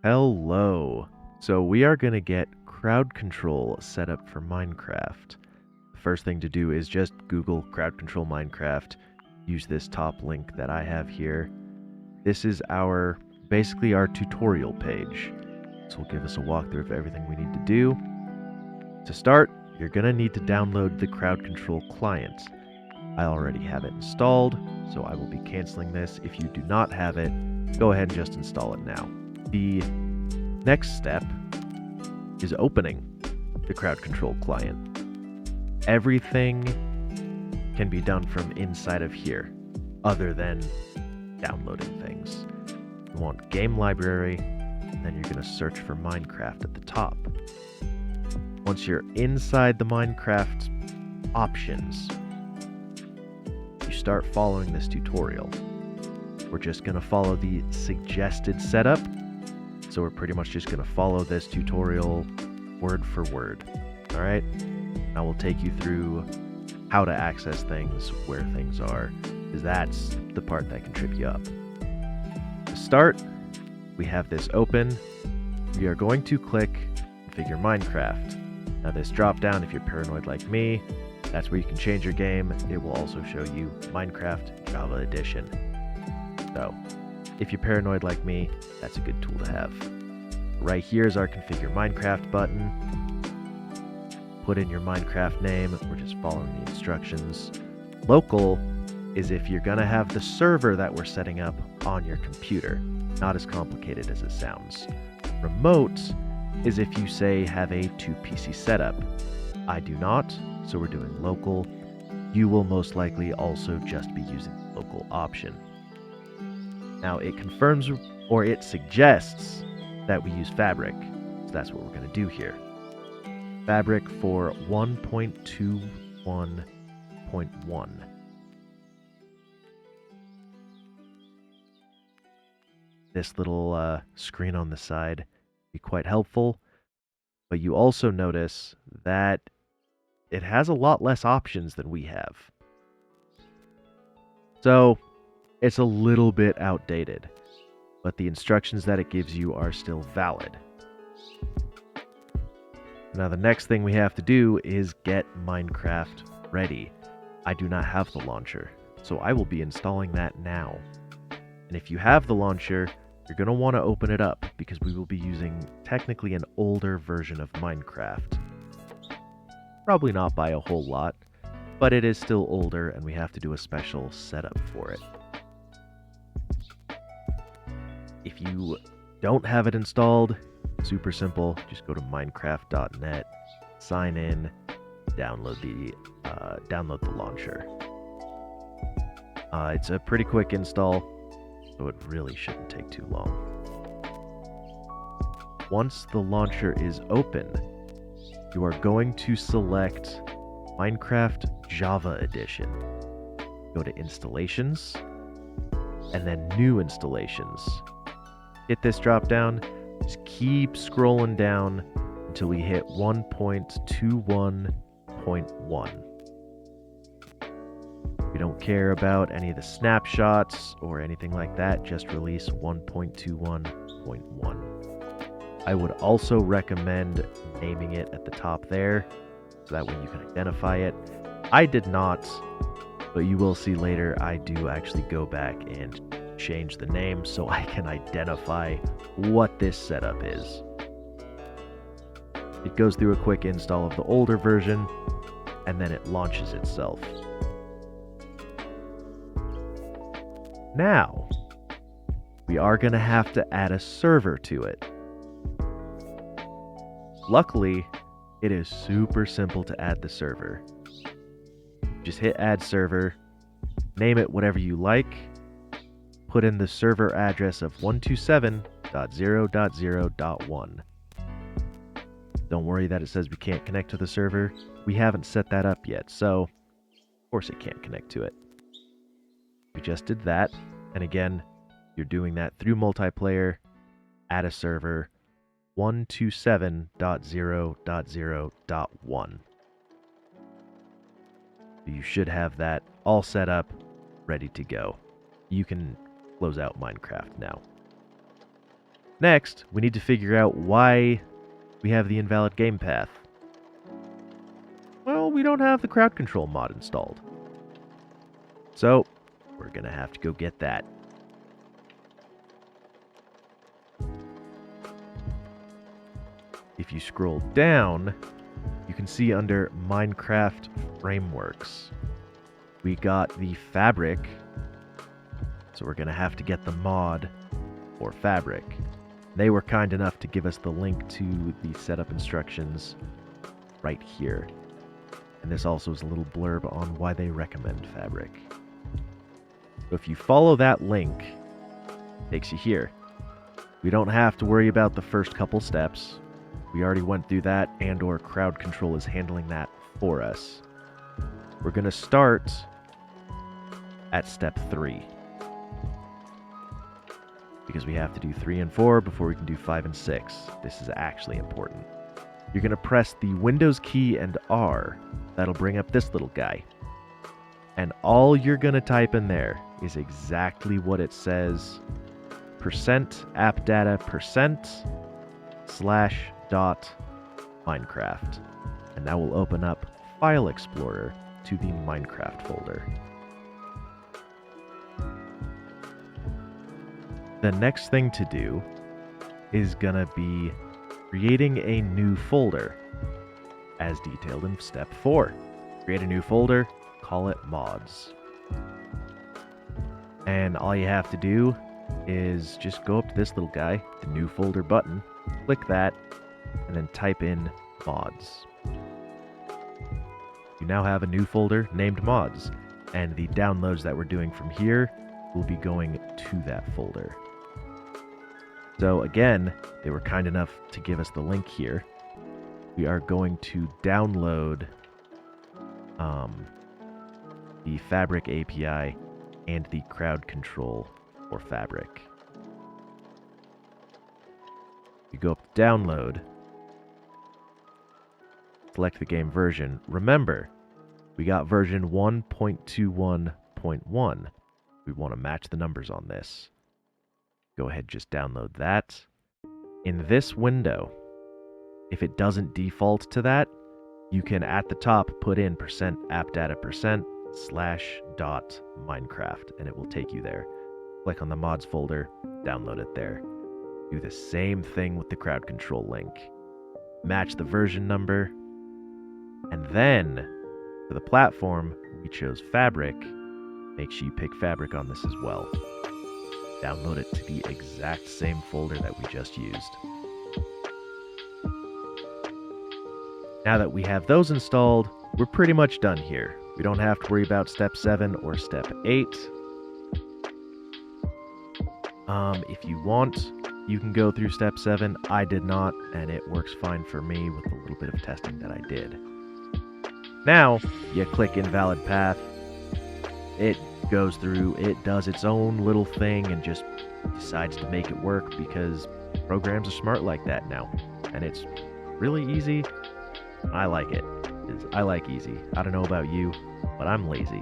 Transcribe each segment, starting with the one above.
Hello. So we are going to get CrowdControl set up for Minecraft. The first thing to do is just Google CrowdControl Minecraft. Use this top link that I have here. This is basically our tutorial page. This will give us a walkthrough of everything we need to do. To start, you're going to need to download the CrowdControl client. I already have it installed, so I will be canceling this. If you do not have it, go ahead and just install it now. The next step is opening the CrowdControl client. Everything can be done from inside of here, other than downloading things. You want game library, and then you're going to search for Minecraft at the top. Once you're inside the Minecraft options, you start following this tutorial. We're just going to follow the suggested setup. So we're pretty much just going to follow this tutorial word for word. All right. Now we'll take you through how to access things, where things are, because that's the part that can trip you up. To start, we have this open. We are going to click Configure Minecraft. Now this drop down, if you're paranoid like me, that's where you can change your game. It will also show you Minecraft Java Edition. So if you're paranoid like me, that's a good tool to have. Right here is our Configure Minecraft button. Put in your Minecraft name. We're just following the instructions. Local is if you're going to have the server that we're setting up on your computer. Not as complicated as it sounds. Remote is if you, say, have a 2-PC setup. I do not, so we're doing local. You will most likely also just be using the local option. Now it confirms, or it suggests, that we use Fabric. So that's what we're going to do here. Fabric for 1.21.1. This little screen on the side be quite helpful, but you also notice that it has a lot less options than we have. So it's a little bit outdated, but the instructions that it gives you are still valid. Now the next thing we have to do is get Minecraft ready. I do not have the launcher, so I will be installing that now. And if you have the launcher, you're going to want to open it up because we will be using technically an older version of Minecraft. Probably not by a whole lot, but it is still older and we have to do a special setup for it. If you don't have it installed, super simple. Just go to minecraft.net, sign in, download the launcher. It's a pretty quick install, so it really shouldn't take too long. Once the launcher is open, you are going to select Minecraft Java Edition. Go to Installations, and then New Installations. Hit this drop down, just keep scrolling down until we hit 1.21.1. We don't care about any of the snapshots or anything like that, just release 1.21.1. I would also recommend naming it at the top there, so that way you can identify it. I did not, but you will see later I do actually go back and change the name so I can identify what this setup is. It goes through a quick install of the older version, and then it launches itself. Now, we are going to have to add a server to it. Luckily, it is super simple to add the server. Just hit add server, name it whatever you like, put in the server address of 127.0.0.1. Don't worry that it says we can't connect to the server. We haven't set that up yet, so of course it can't connect to it. We just did that, and again, you're doing that through multiplayer, add a server, 127.0.0.1. You should have that all set up, ready to go. You can close out Minecraft now. Next, we need to figure out why we have the invalid game path. Well, we don't have the CrowdControl mod installed. So, we're gonna have to go get that. If you scroll down, you can see under Minecraft Frameworks, we got the Fabric. So we're gonna have to get the mod for Fabric. They were kind enough to give us the link to the setup instructions right here. And this also is a little blurb on why they recommend Fabric. So if you follow that link, it takes you here. We don't have to worry about the first couple steps. We already went through that, and/or CrowdControl is handling that for us. We're gonna start at step 3. Because we have to do 3 and 4 before we can do 5 and 6. This is actually important. You're going to press the Windows key and R. That'll bring up this little guy. And all you're going to type in there is exactly what it says. %appdata%/.minecraft. And that will open up File Explorer to the Minecraft folder. The next thing to do is gonna be creating a new folder, as detailed in step 4. Create a new folder, call it mods. And all you have to do is just go up to this little guy, the new folder button, click that, and then type in mods. You now have a new folder named mods, and the downloads that we're doing from here will be going to that folder. So again, they were kind enough to give us the link here. We are going to download the Fabric API and the CrowdControl for Fabric. You go up to download, select the game version. Remember, we got version 1.21.1. We want to match the numbers on this. Go ahead, just download that. In this window, if it doesn't default to that, you can at the top put in %appdata%/.minecraft, and it will take you there. Click on the mods folder, download it there. Do the same thing with the CrowdControl link. Match the version number, and then for the platform, we chose Fabric. Make sure you pick Fabric on this as well. Download it to the exact same folder that we just used. Now that we have those installed, we're pretty much done here. We don't have to worry about step 7 or step 8. If you want, you can go through step 7. I did not, and it works fine for me with a little bit of testing that I did. Now, you click invalid path. It goes through, it does its own little thing and just decides to make it work because programs are smart like that now. And it's really easy. I like it. I like easy. I don't know about you, but I'm lazy.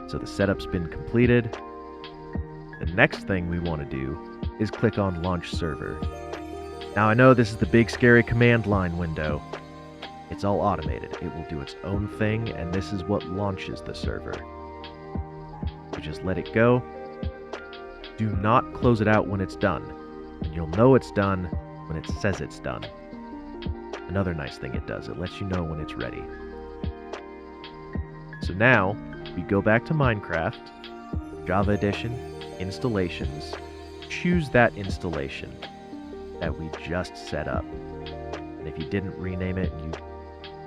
So the setup's been completed. The next thing we want to do is click on Launch Server. Now I know this is the big scary command line window. It's all automated. It will do its own thing, and this is what launches the server. So just let it go. Do not close it out when it's done. And you'll know it's done when it says it's done. Another nice thing it does, it lets you know when it's ready. So now, we go back to Minecraft, Java Edition, Installations, choose that installation that we just set up. And if you didn't rename it and you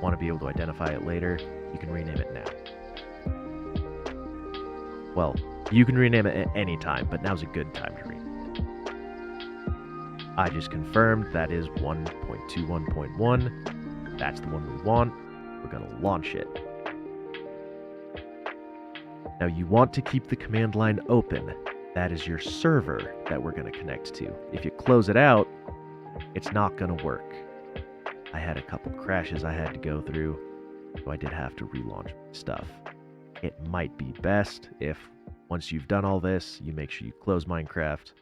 want to be able to identify it later, you can rename it now. Well, you can rename it at any time, but now's a good time to rename it. I just confirmed that is 1.21.1. That's the one we want. We're going to launch it. Now you want to keep the command line open. That is your server that we're going to connect to. If you close it out, it's not going to work. I had a couple crashes I had to go through, so I did have to relaunch stuff. It might be best if Once you've done all this, you make sure you close Minecraft,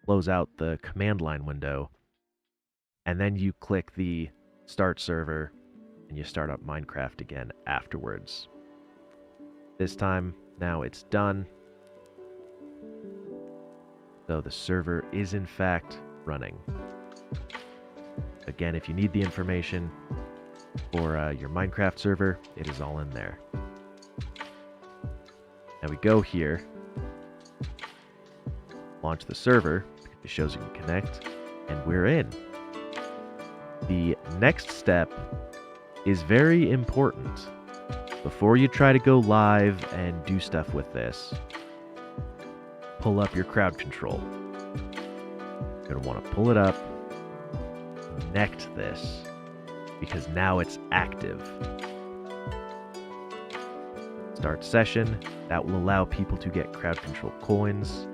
close out the command line window, and then you click the start server and you start up Minecraft again afterwards. This time, now it's done. So the server is in fact running. Again, if you need the information for your Minecraft server, it is all in there. Now we go here, launch the server, it shows you can connect, and we're in. The next step is very important. Before you try to go live and do stuff with this, pull up your CrowdControl. You're going to want to pull it up, connect this, because now it's active. Start session. That will allow people to get CrowdControl coins,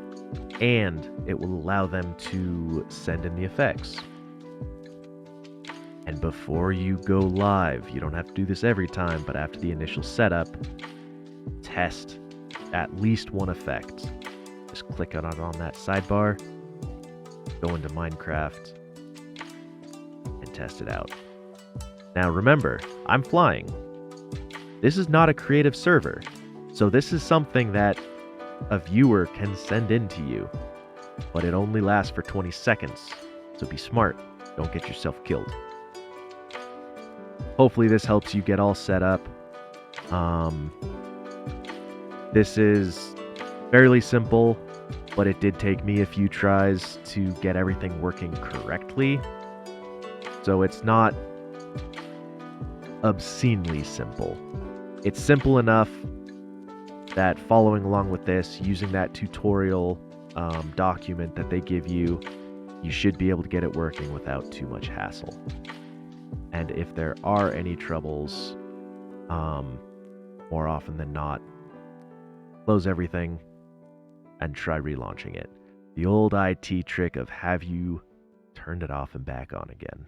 and it will allow them to send in the effects. And before you go live, you don't have to do this every time, but after the initial setup, test at least one effect. Just click on that sidebar, go into Minecraft, and test it out. Now remember, I'm flying. This is not a creative server, so this is something that a viewer can send in to you, but it only lasts for 20 seconds, so be smart, don't get yourself killed. Hopefully this helps you get all set up. This is fairly simple, but it did take me a few tries to get everything working correctly, so it's not obscenely simple. It's simple enough that following along with this, using that tutorial document that they give you, you should be able to get it working without too much hassle. And if there are any troubles, more often than not, close everything and try relaunching it. The old IT trick of have you turned it off and back on again.